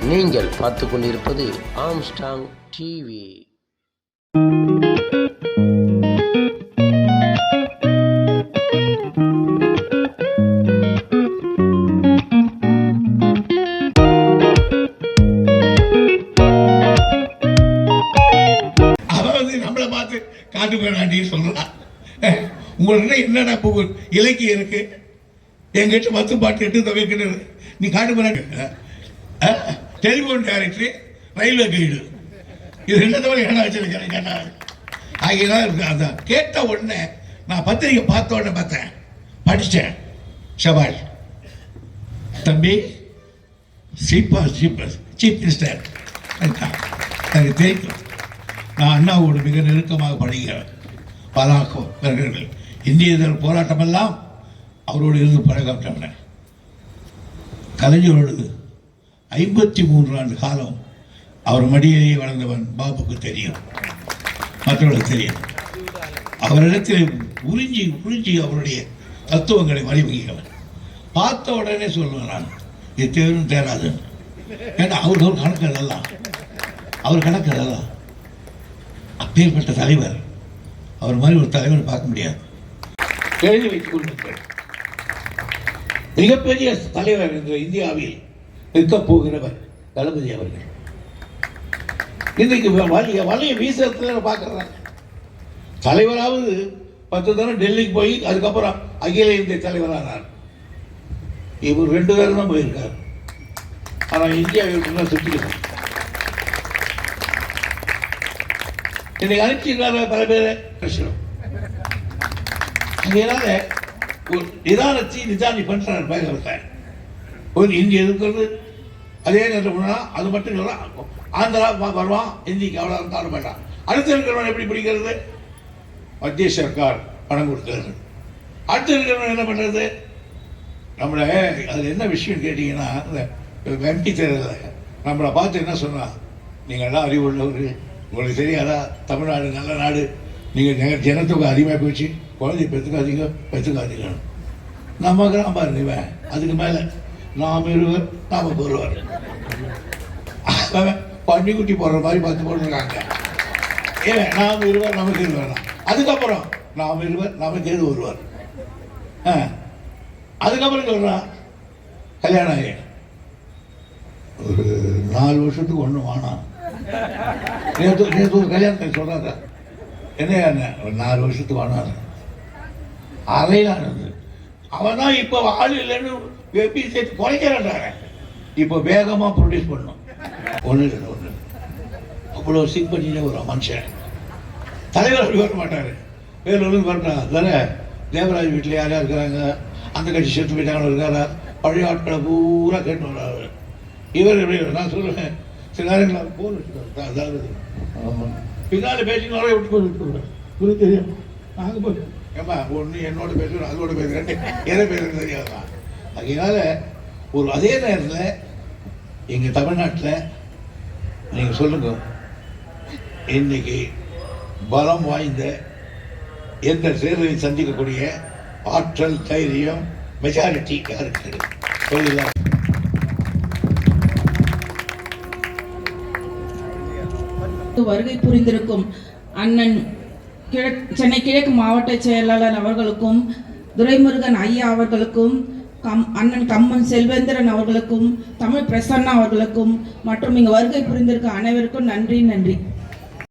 நீங்கள் பார்த்து கொண்டிருப்பது ஆம்ஸ்டாங் டிவி. நம்மளை பார்த்து காட்டுக்கு சொல்லலாம். உங்களுக்கு என்னடா இலக்கியம் இருக்கு, எங்கிட்ட 10 பாட்டு 8 தொகை கிட்ட நீ காட்டு டெலிஃபோன் டைரக்டரி, ரயில்வே கைடு, இது 2 தவிர என்ன வச்சிருக்கேன் கேட்டாங்க. அதான் கேட்ட உடனே நான் பத்திரிக்கை பார்த்த உடனே பார்த்தேன், படித்தேன். ஷபாஷ் தம்பி, சீஃப் மினிஸ்டர் எனக்கு தெரியும். நான் அண்ணாவோடு மிக நெருக்கமாக பழகிறேன். பல பிறர்கள் இந்திய எதிர்ப்பு போராட்டமெல்லாம் அவரோடு இருந்து பழகப்பட்டவன. கலைஞரோடு 53 ஆண்டு காலம் அவர் மடியிலேயே வளர்ந்தவன் பாபுக்கு தெரியும், மற்றவர்களுக்கு தெரியும். அவரிடத்தில் புரிஞ்சி அவருடைய தத்துவங்களை வழிவகுக்கிறவன். பார்த்த உடனே சொல்லுவேன் நான், இது தேரும் தேராதுன்னு. ஏன்னா அவர் கணக்கு அதெல்லாம், அவர் கணக்கு அதெல்லாம். அப்பேற்பட்ட தலைவர், அவர் மாதிரி ஒரு தலைவர் பார்க்க முடியாது. எழுதி வைத்துக் கொண்டிருக்கிறார். மிகப்பெரிய தலைவர் என்ற இந்தியாவில் இருக்கப் போகிறவர் தளபதி அவர்கள். இன்றைக்கு வலைய வீசத்துல பார்க்கிறாங்க. தலைவராவது 10 தரம் டெல்லிக்கு போய் அதுக்கப்புறம் அகில இந்திய தலைவரானார். இவர் 2 தரம் தான் போயிருக்கார். ஆனால் இந்தியாவில் சுற்றிக்கணும். இன்னைக்கு அனுப்பிச்சிருக்காரு பல பேரை கஷ்டம். அதனால ஒரு நிதானி பண்றாரு பயங்கரத்தை. ஒரு இந்திய இருக்கிறது அதே நேரத்தில் அது மட்டும் சொல்ல, ஆந்திரா வருவான், இந்திக்கு அவ்வளோ காண மாட்டான். அடுத்து இருக்கிறவன் எப்படி பிடிக்கிறது? மத்திய சர்க்கார் பணம் கொடுக்கிறது. அடுத்து இருக்கிறவன் என்ன பண்ணுறது? நம்மளை அதில் என்ன விஷயம் கேட்டீங்கன்னா, எம்பி தேர்தலில் நம்மளை பார்த்து என்ன சொன்னா, நீங்கள் எல்லாம் அறிவுள்ளவர்கள், உங்களுக்கு தெரியாதா தமிழ்நாடு நல்ல நாடு, நீங்கள் ஜனத்தொகை அதிகமாக போச்சு, குழந்தை பெற்றுக்காதீங்க. நம்ம கிராமம் பாருங்க, இவன் அதுக்கு மேலே நாம் 20 நாம் ஒருவர் பன்னிக்குட்டி போடுற மாதிரி 10 போட்டுருக்காங்க. ஏன் நாம் 20 நமக்கு 20 வேணாம். அதுக்கப்புறம் நாம் 20 நமக்கு 7 வருவார். அதுக்கப்புறம் சொல்கிறான், கல்யாணம் ஆகி ஒரு 4 வருஷத்துக்கு ஒன்றும் வேணாம். நேற்று ஒரு கல்யாணத்தை சொல்கிறாங்க, என்ன ஒரு 4 வருஷத்துக்கு வேணாம். அறையிலானது அவன் தான் இப்போ ஆள் இல்லைன்னு வெப்பி சேர்த்து குறைக்கிறாங்க. இப்போ வேகமாக ப்ரொடியூஸ் பண்ணணும். ஒன்று அவ்வளோ சிங் பண்ணினே ஒரு மனுஷன் தலைவர் அப்படி வர மாட்டார். வேறு வரட்டா தானே, தேவராஜ் வீட்டில் யார் யார் இருக்கிறாங்க, அந்த கட்சி செத்து போயிட்டாங்கன்னு இருக்காரா, பழைய ஆட்களை பூரா கேட்டு வர்றாரு. இவர் எப்படி நான் சொல்லுவேன், சில நேரங்கள் போன் வச்சுருக்காரு. அதாவது பின்னால் பேசினா விட்டு தெரியும். நாங்கள் போய் ஏமா ஒன்று என்னோட பேசுகிறோம், அதோட பேசுகிறேன், எதை பேசுறது தெரியாதான். அதனால ஒரு அதே நேரத்தில் எங்கள் தமிழ்நாட்டில் நீங்கள் சொல்லுங்க, இன்னைக்கு பலம் வாய்ந்த எந்த தேர்தலை சந்திக்கக்கூடிய ஆற்றல், தைரியம், மெஜாரிட்டி யாருக்கு சொல்லலாம். வருகை புரிந்திருக்கும் அண்ணன் சென்னை கிழக்கு மாவட்ட செயலாளர் அவர்களுக்கும், துரைமுருகன் ஐயா அவர்களுக்கும், அண்ணன் கம்மன் செல்வேந்திரன் அவர்களுக்கும், தமிழ் பிரசன்னா அவர்களுக்கும் மற்றும் இங்கு வருகை புரிந்திருக்கும் அனைவருக்கும் நன்றி.